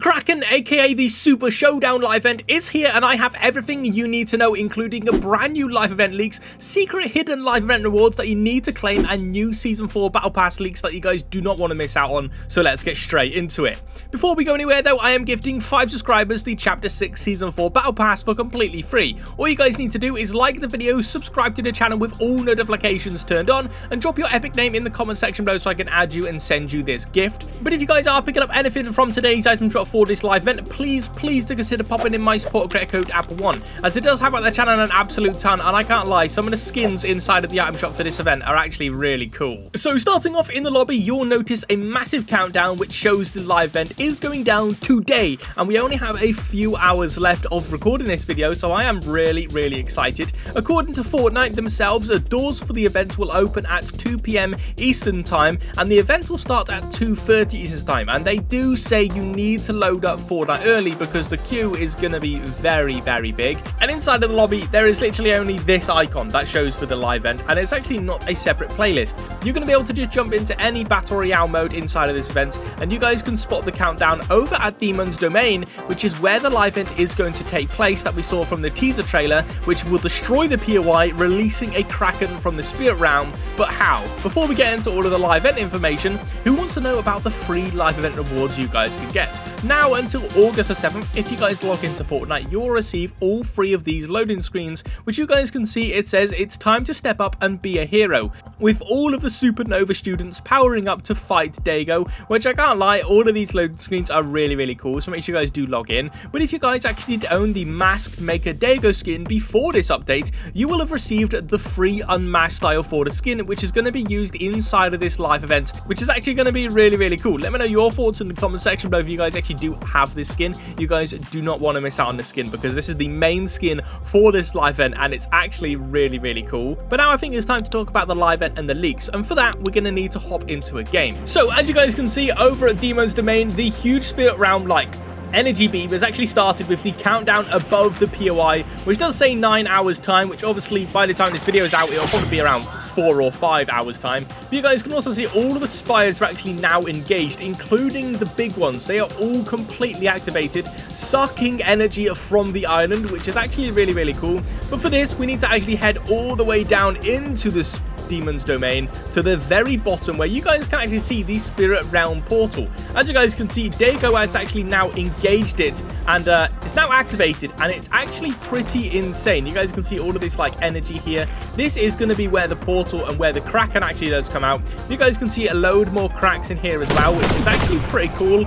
Kraken, aka the Super Showdown live event, is here, and I have everything you need to know, including a brand new live event leaks, secret hidden live event rewards that you need to claim, and new Season 4 Battle Pass leaks that you guys do not want to miss out on, so let's get straight into it. Before we go anywhere though, I am gifting 5 subscribers the Chapter 6 Season 4 Battle Pass for completely free. All you guys need to do is like the video, subscribe to the channel with all notifications turned on, and drop your epic name in the comment section below so I can add you and send you this gift. But if you guys are picking up anything from today's item drop for this live event, please do consider popping in my support credit code xApplezz, as it does have at the channel an absolute ton, and I can't lie, some of the skins inside of the item shop for this event are actually really cool. So starting off in the lobby, you'll notice a massive countdown which shows the live event is going down today, and we only have a few hours left of recording this video, so I am really excited. According to Fortnite themselves, doors for the event will open at 2 PM Eastern time, and the event will start at 2:30 Eastern time, and they do say you need to load up Fortnite early because the queue is going to be very big. And inside of the lobby, there is literally only this icon that shows for the live event, and it's actually not a separate playlist. You're going to be able to just jump into any Battle Royale mode inside of this event, and you guys can spot the countdown over at Demon's Domain, which is where the live event is going to take place that we saw from the teaser trailer, which will destroy the POI, releasing a Kraken from the Spirit Realm. But how? Before we get into all of the live event information, who wants to know about the free live event rewards you guys can get? Now until August the 7th, if you guys log into Fortnite, you'll receive all 3 of these loading screens, which you guys can see it says it's time to step up and be a hero, with all of the Supernova students powering up to fight Dago, which I can't lie, all of these loading screens are really cool, so make sure you guys do log in. But if you guys actually did own the Masked Maker Dago skin before this update, you will have received the free unmasked style for the skin, which is going to be used inside of this live event, which is actually going to be really cool. Let me know your thoughts in the comment section below if you guys actually do have this skin. You guys do not want to miss out on this skin because this is the main skin for this live event, and it's actually really cool. But now I think it's time to talk about the live event and the leaks, and for that we're going to need to hop into a game. So as you guys can see over at Demon's Domain, the huge Spirit Realm energy beam has actually started with the countdown above the POI, which does say 9 hours time, which obviously by the time this video is out it'll probably be around 4 or 5 hours time. But you guys can also see all of the spires are actually now engaged, including the big ones. They are all completely activated, sucking energy from the island, which is actually really cool. But for this we need to actually head all the way down into this Demon's Domain to the very bottom, where you guys can actually see the Spirit Realm portal. As you guys can see, Dago has actually now engaged it, and it's now activated, and it's actually pretty insane. You guys can see all of this energy here. This is going to be where the portal and where the Kraken actually does come out. You guys can see a load more cracks in here as well, which is actually pretty cool.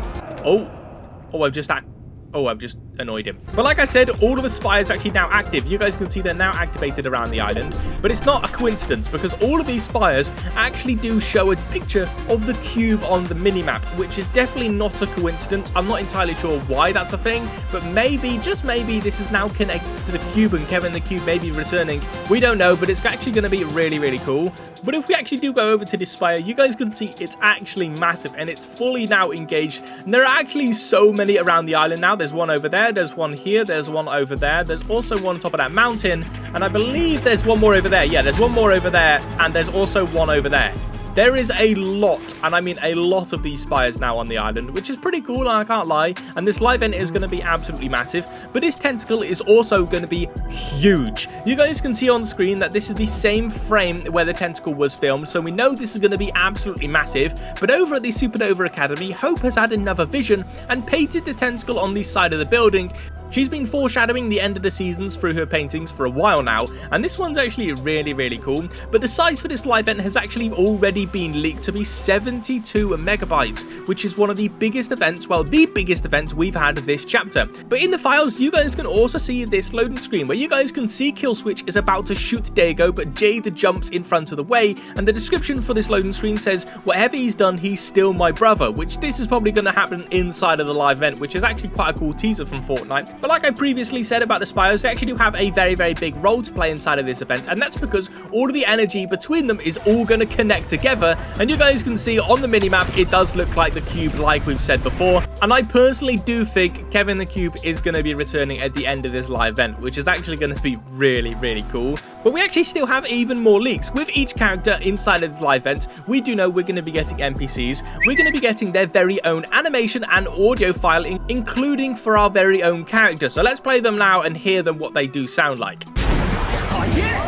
I've just annoyed him. But like I said, all of the spires are actually now active. You guys can see they're now activated around the island. But it's not a coincidence, because all of these spires actually do show a picture of the cube on the minimap, which is definitely not a coincidence. I'm not entirely sure why that's a thing, but maybe, just maybe, this is now connected to the cube and Kevin the Cube may be returning. We don't know, but it's actually going to be really cool. But if we actually do go over to this spire, you guys can see it's actually massive, and it's fully now engaged. And there are actually so many around the island now. There's one over there, there's one here, there's one over there, there's also one on top of that mountain, and I believe there's one more over there. Yeah, there's one more over there, and there's also one over there. There is a lot, and I mean a lot of these spires now on the island, which is pretty cool, and I can't lie, and this live event is going to be absolutely massive. But this tentacle is also going to be huge. You guys can see on the screen that this is the same frame where the tentacle was filmed, so we know this is going to be absolutely massive. But over at the Supernova Academy, Hope has had another vision and painted the tentacle on the side of the building. She's been foreshadowing the end of the seasons through her paintings for a while now, and this one's actually really cool. But the size for this live event has actually already been leaked to be 72 megabytes, which is one of the biggest events, well, the biggest event we've had this chapter. But in the files, you guys can also see this loading screen where you guys can see Killswitch is about to shoot Dago, but Jade jumps in front of the way, and the description for this loading screen says, whatever he's done, he's still my brother, which this is probably going to happen inside of the live event, which is actually quite a cool teaser from Fortnite. But like I previously said about the spires, they actually do have a very big role to play inside of this event, and that's because all of the energy between them is all going to connect together. And you guys can see on the minimap, it does look like the cube, like we've said before. And I personally do think Kevin the Cube is going to be returning at the end of this live event, which is actually going to be really, really cool. But we actually still have even more leaks. With each character inside of this live event, we do know we're going to be getting NPCs. We're going to be getting their very own animation and audio file, including for our very own character. So let's play them now and hear them what they do sound like. Oh, yeah.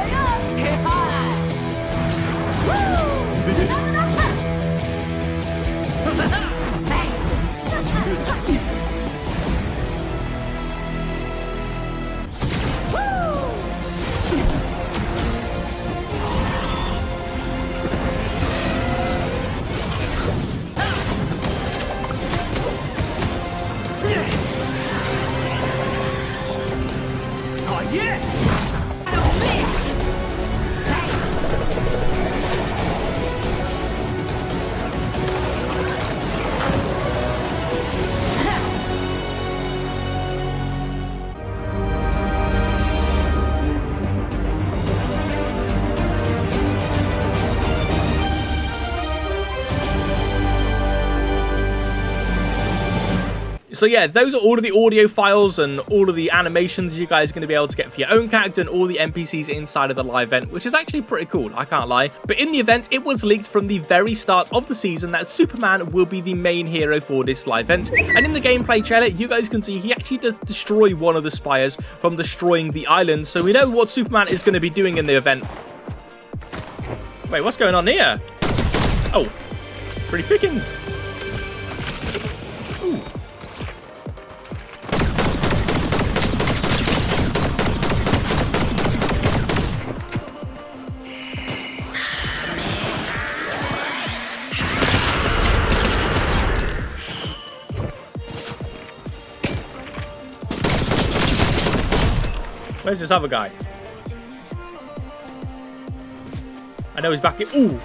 So yeah, those are all of the audio files and all of the animations you guys are going to be able to get for your own character and all the NPCs inside of the live event, which is actually pretty cool, I can't lie. But in the event, it was leaked from the very start of the season that Superman will be the main hero for this live event. And in the gameplay trailer, you guys can see he actually does destroy one of the spires from destroying the island. So we know what Superman is going to be doing in the event. Wait, what's going on here? Oh, pretty pickings. Where's this other guy? I know he's back in. Ooh!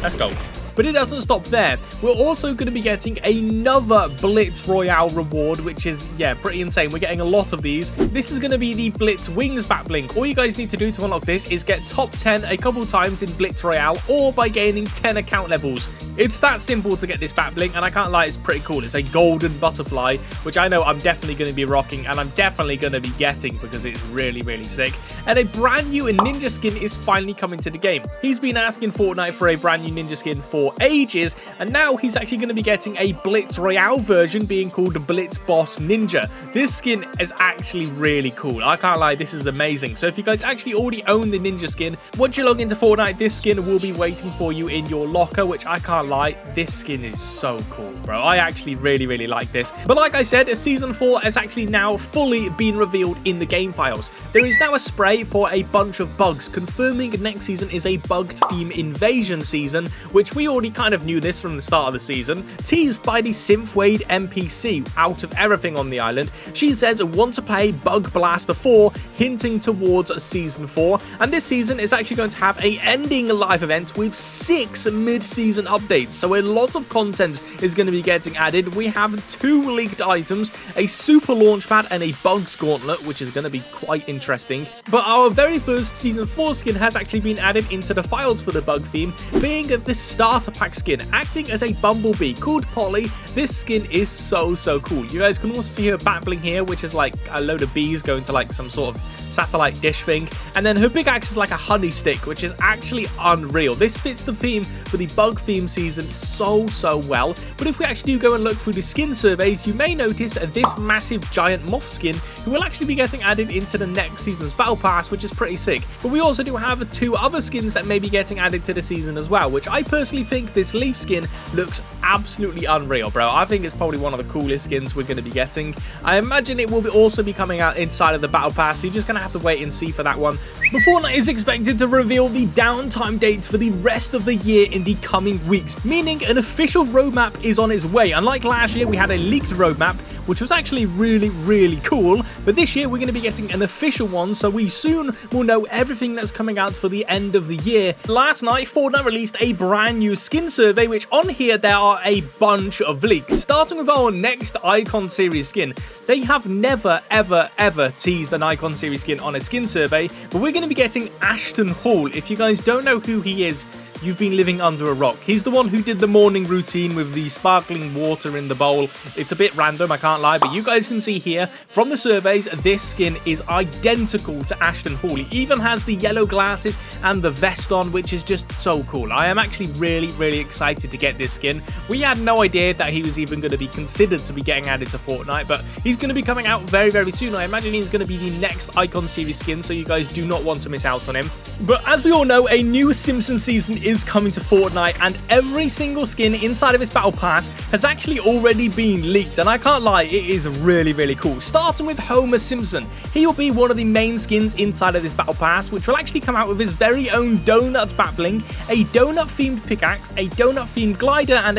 Let's go. But it doesn't stop there. We're also going to be getting another Blitz Royale reward, which is, yeah, pretty insane. We're getting a lot of these. This is going to be the Blitz Wings back blink. All you guys need to do to unlock this is get top 10 a couple times in Blitz Royale or by gaining 10 account levels. It's that simple to get this back blink, and I can't lie, it's pretty cool. It's a golden butterfly, which I know I'm definitely going to be rocking, and I'm definitely going to be getting because it's really, really sick. And a brand new ninja skin is finally coming to the game. He's been asking Fortnite for a brand new ninja skin for ages, and now he's actually going to be getting a Blitz Royale version being called the Blitz Boss Ninja. This skin is actually really cool. I can't lie, this is amazing. So if you guys actually already own the ninja skin, once you log into Fortnite, this skin will be waiting for you in your locker, which I can't lie, this skin is so cool, bro. I actually really, really like this. But like I said, Season 4 has actually now fully been revealed in the game files. There is now a spray for a bunch of bugs, confirming next season is a bugged theme invasion season, which we already kind of knew this from the start of the season. Teased by the Synthwade NPC out of everything on the island, she says want to play Bug Blaster 4, hinting towards Season 4. And this season is actually going to have a ending live event with 6 mid-season updates. So a lot of content is going to be getting added. We have 2 leaked items, a super launchpad and a bugs gauntlet, which is going to be quite interesting. But our very first Season 4 skin has actually been added into the files for the bug theme, being this starter pack skin, acting as a bumblebee called Polly. This skin is so cool. You guys can also see her back bling here, which is like a load of bees going to like some sort of satellite dish thing, and then her big axe is like a honey stick, which is actually unreal. This fits the theme for the bug theme season so well. But if we actually do go and look through the skin surveys, you may notice this massive giant moth skin who will actually be getting added into the next season's battle pass, which is pretty sick. But we also do have 2 other skins that may be getting added to the season as well, which I personally think this leaf skin looks absolutely unreal, bro. I think it's probably one of the coolest skins we're going to be getting. I imagine it will also be coming out inside of the battle pass, so you're just going to have to wait and see for that one. But Fortnite is expected to reveal the downtime dates for the rest of the year in the coming weeks, meaning an official roadmap is on its way. Unlike last year, we had a leaked roadmap. which was actually really cool. But this year we're going to be getting an official one, so we soon will know everything that's coming out for the end of the year. Last night, Fortnite released a brand new skin survey, which on here there are a bunch of leaks. Starting with our next Icon Series skin. They have never ever teased an Icon Series skin on a skin survey, but we're going to be getting Ashton Hall. If you guys don't know who he is, you've been living under a rock. He's the one who did the morning routine with the sparkling water in the bowl. It's a bit random, I can't lie, but you guys can see here from the surveys, this skin is identical to Ashton Hall. He even has the yellow glasses and the vest on, which is just so cool. I am actually really excited to get this skin. We had no idea that he was even going to be considered to be getting added to Fortnite, but he's going to be coming out very soon. I imagine he's going to be the next Icon Series skin, so you guys do not want to miss out on him. But as we all know, a new Simpsons season is coming to Fortnite, and every single skin inside of its battle pass has actually already been leaked, and I can't lie, it is really cool. Starting with Homer Simpson, he will be one of the main skins inside of this battle pass, which will actually come out with his very own donut bat bling, a donut themed pickaxe, a donut themed glider, and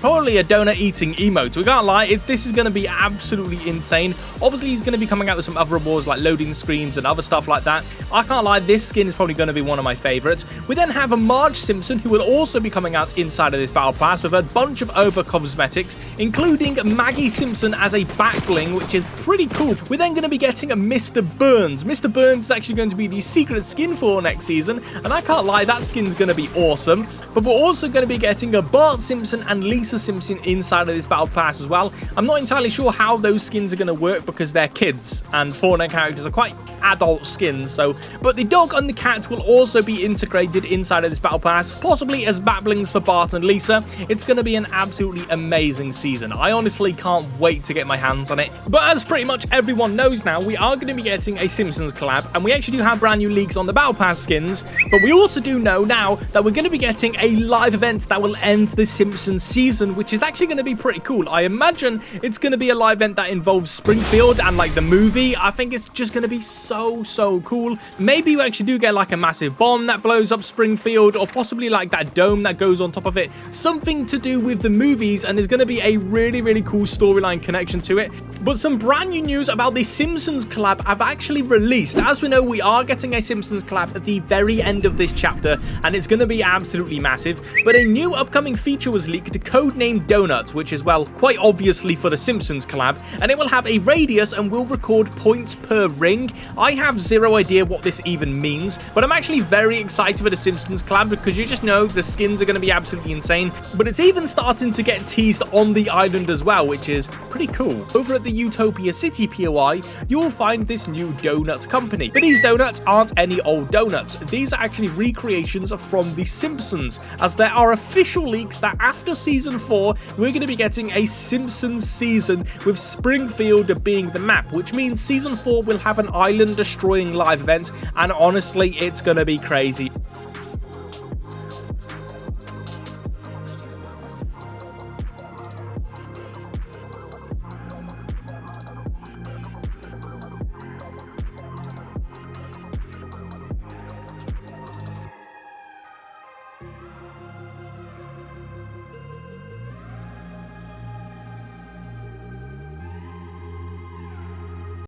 probably a donut eating emote. We can't lie, this is going to be absolutely insane. Obviously he's going to be coming out with some other rewards like loading screens and other stuff like that. I can't lie, this skin is probably going to be one of my favorites. We then have a Marge Simpson, who will also be coming out inside of this battle pass with a bunch of other cosmetics, including Maggie Simpson as a back bling, which is pretty cool. We're then going to be getting a Mr. Burns. Mr. Burns is actually going to be the secret skin for next season, and I can't lie, that skin's going to be awesome. But we're also going to be getting a Bart Simpson and Lisa Simpson inside of this battle pass as well. I'm not entirely sure how those skins are going to work because they're kids, and Fortnite characters are quite adult skins, but the dog and the cat will also be integrated inside of this battle pass, possibly as batblings for Bart and Lisa. It's going to be an absolutely amazing season. I honestly can't wait to get my hands on it. But as pretty much everyone knows now, we are going to be getting a Simpsons collab, and we actually do have brand new leaks on the battle pass skins, but we also do know now that we're going to be getting a live event that will end the Simpsons season, which is actually going to be pretty cool. I imagine it's going to be a live event that involves Springfield and like the movie. I think it's just going to be so cool. Maybe you actually do get like a massive bomb that blows up Springfield, or possibly like that dome that goes on top of it. Something to do with the movies, and there's going to be a really cool storyline connection to it. But some brand new news about the Simpsons collab have actually released. As we know, we are getting a Simpsons collab at the very end of this chapter, and it's going to be absolutely massive. But a new upcoming feature was leaked, codenamed Donut, which is, well, quite obviously for the Simpsons collab, and it will have a radius and will record points per ring. I have zero idea what this even means, but I'm actually very excited for the Simpsons collab because you just know the skins are going to be absolutely insane. But it's even starting to get teased on the island as well, which is pretty cool. Over at the Utopia City POI, you'll find this new donut company. But these donuts aren't any old donuts. These are actually recreations from The Simpsons, as there are official leaks that after Season 4, we're going to be getting a Simpsons season with Springfield being the map, which means Season 4 will have an island-destroying live event, and honestly, it's going to be crazy.